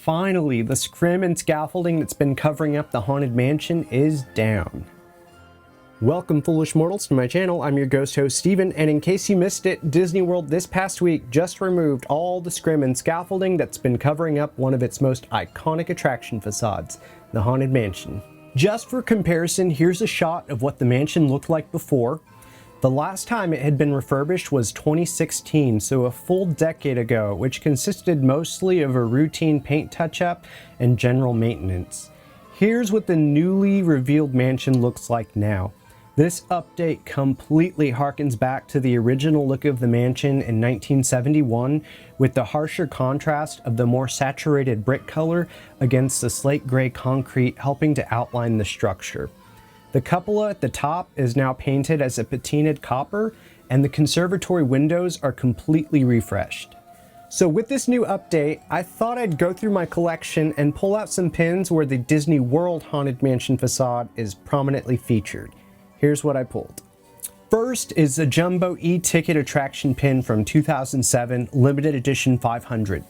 Finally, the scrim and scaffolding that's been covering up the Haunted Mansion is down. Welcome, foolish mortals, to my channel. I'm your ghost host, Steven, and in case you missed it, Disney World this past week just removed all the scrim and scaffolding that's been covering up one of its most iconic attraction facades, the Haunted Mansion. Just for comparison, here's a shot of what the mansion looked like before. The last time it had been refurbished was 2016, so a full decade ago, which consisted mostly of a routine paint touch-up and general maintenance. Here's what the newly revealed mansion looks like now. This update completely harkens back to the original look of the mansion in 1971, with the harsher contrast of the more saturated brick color against the slate gray concrete helping to outline the structure. The cupola at the top is now painted as a patinaed copper, and the conservatory windows are completely refreshed. So with this new update, I thought I'd go through my collection and pull out some pins where the Disney World Haunted Mansion facade is prominently featured. Here's what I pulled. First is the Jumbo e-ticket attraction pin from 2007, limited edition 500.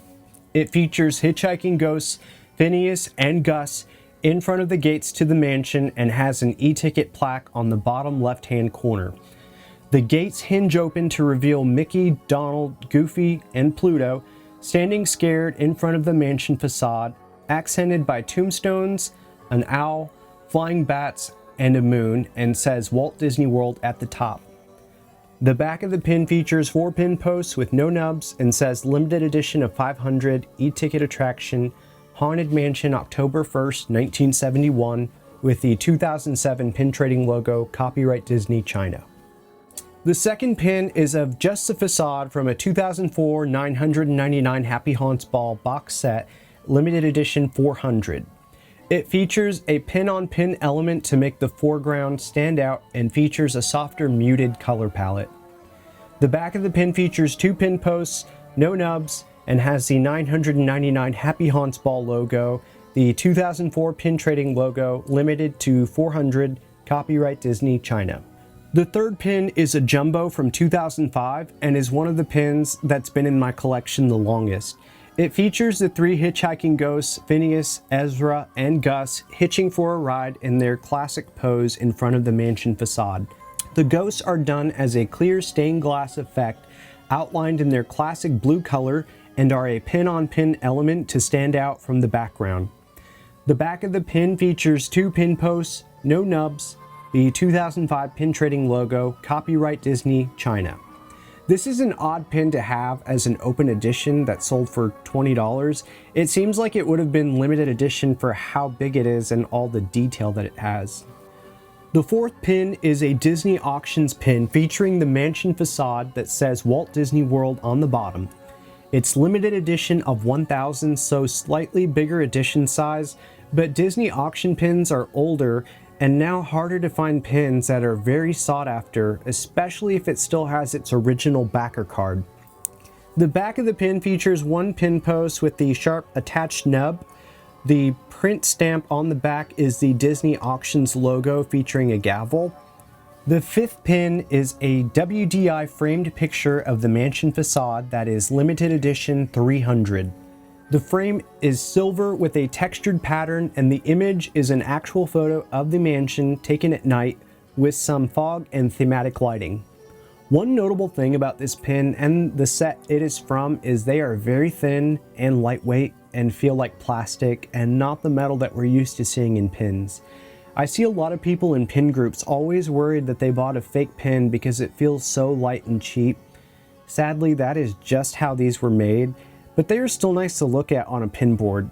It features hitchhiking ghosts, Phineas and Gus, in front of the gates to the mansion and has an e-ticket plaque on the bottom left-hand corner. The gates hinge open to reveal Mickey, Donald, Goofy, and Pluto standing scared in front of the mansion facade, accented by tombstones, an owl, flying bats, and a moon, and says Walt Disney World at the top. The back of the pin features 4 pin posts with no nubs and says limited edition of 500 e-ticket attraction Haunted Mansion October 1st, 1971, with the 2007 pin trading logo, copyright Disney China. The second pin is of just the facade from a 2004 999 Happy Haunts Ball box set, limited edition 400. It features a pin-on-pin element to make the foreground stand out and features a softer muted color palette. The back of the pin features 2 pin posts, no nubs, and has the 999 Happy Haunts Ball logo, the 2004 pin trading logo, limited to 400, copyright Disney China. The third pin is a jumbo from 2005 and is one of the pins that's been in my collection the longest. It features the 3 hitchhiking ghosts, Phineas, Ezra, and Gus, hitching for a ride in their classic pose in front of the mansion facade. The ghosts are done as a clear stained glass effect, outlined in their classic blue color, and are a pin-on-pin element to stand out from the background. The back of the pin features 2 pin posts, no nubs, the 2005 pin trading logo, copyright Disney China. This is an odd pin to have as an open edition that sold for $20. It seems like it would have been limited edition for how big it is and all the detail that it has. The fourth pin is a Disney Auctions pin featuring the mansion facade that says Walt Disney World on the bottom. It's limited edition of 1000, so slightly bigger edition size, but Disney auction pins are older and now harder to find pins that are very sought after, especially if it still has its original backer card. The back of the pin features 1 pin post with the sharp attached nub. The print stamp on the back is the Disney Auctions logo featuring a gavel. The 5th pin is a WDI framed picture of the mansion facade that is limited edition 300. The frame is silver with a textured pattern, and the image is an actual photo of the mansion taken at night with some fog and thematic lighting. One notable thing about this pin and the set it is from is they are very thin and lightweight and feel like plastic and not the metal that we're used to seeing in pins. I see a lot of people in pin groups always worried that they bought a fake pin because it feels so light and cheap. Sadly, that is just how these were made, but they are still nice to look at on a pin board.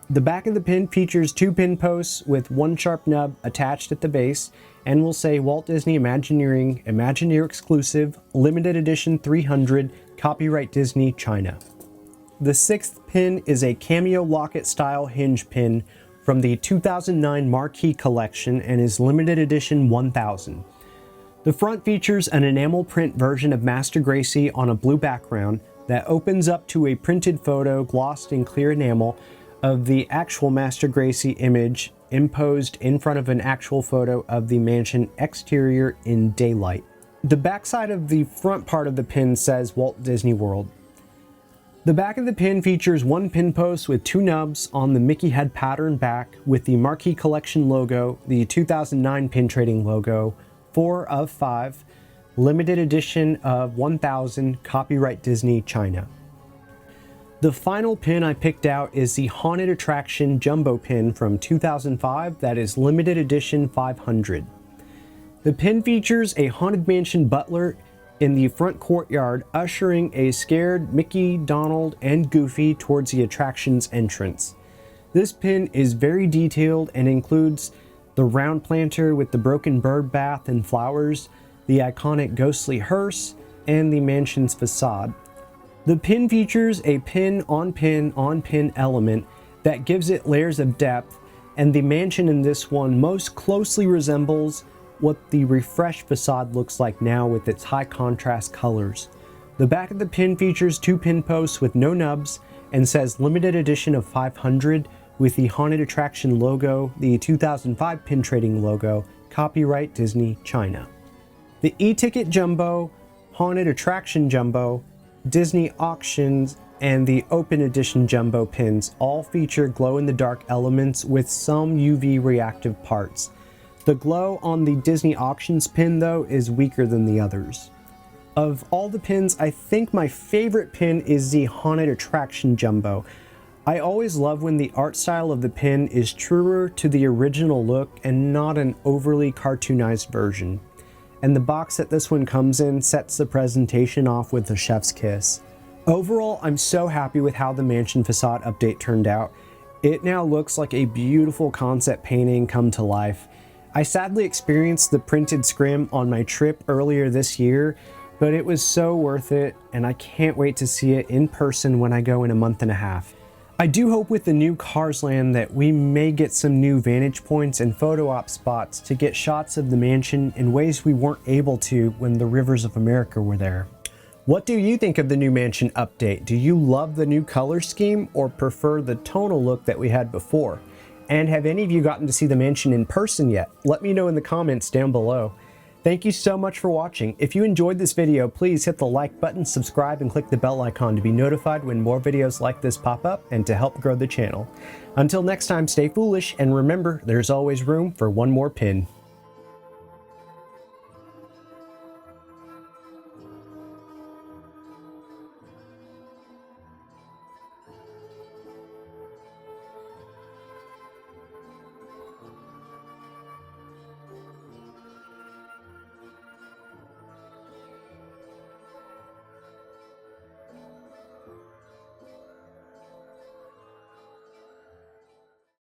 The back of the pin features 2 pin posts with 1 sharp nub attached at the base and will say Walt Disney Imagineering, Imagineer exclusive, limited edition 300, copyright Disney China. The 6th pin is a cameo locket style hinge pin from the 2009 Marquee Collection and is limited edition 1000. The front features an enamel print version of Master Gracey on a blue background that opens up to a printed photo glossed in clear enamel of the actual Master Gracey image imposed in front of an actual photo of the mansion exterior in daylight. The backside of the front part of the pin says Walt Disney World. The back of the pin features one pin post with two nubs on the Mickey head pattern back with the Marquee Collection logo, the 2009 pin trading logo, 4 of 5, limited edition of 1000, copyright Disney, China. The final pin I picked out is the Haunted Attraction Jumbo pin from 2005 that is limited edition 500. The pin features a Haunted Mansion butler in the front courtyard ushering a scared Mickey, Donald, and Goofy towards the attraction's entrance. This pin is very detailed and includes the round planter with the broken bird bath and flowers, the iconic ghostly hearse, and the mansion's facade. The pin features a pin-on-pin-on-pin element that gives it layers of depth, and the mansion in this one most closely resembles what the refreshed facade looks like now with its high contrast colors. The back of the pin features two pin posts with no nubs and says limited edition of 500 with the Haunted Attraction logo, the 2005 pin trading logo, copyright Disney, China. The e-ticket jumbo, Haunted Attraction jumbo, Disney auctions, and the open edition jumbo pins all feature glow-in-the-dark elements with some UV reactive parts. The glow on the Disney auctions pin though is weaker than the others. Of all the pins, I think my favorite pin is the Haunted Attraction jumbo. I always love when the art style of the pin is truer to the original look and not an overly cartoonized version. And the box that this one comes in sets the presentation off with a chef's kiss. Overall, I'm so happy with how the mansion facade update turned out. It now looks like a beautiful concept painting come to life. I sadly experienced the printed scrim on my trip earlier this year, but it was so worth it, and I can't wait to see it in person when I go in a month and a half. I do hope with the new Cars Land that we may get some new vantage points and photo op spots to get shots of the mansion in ways we weren't able to when the Rivers of America were there. What do you think of the new mansion update? Do you love the new color scheme or prefer the tonal look that we had before? And have any of you gotten to see the mansion in person yet? Let me know in the comments down below. Thank you so much for watching. If you enjoyed this video, please hit the like button, subscribe, and click the bell icon to be notified when more videos like this pop up and to help grow the channel. Until next time, stay foolish, and remember, there's always room for one more pin.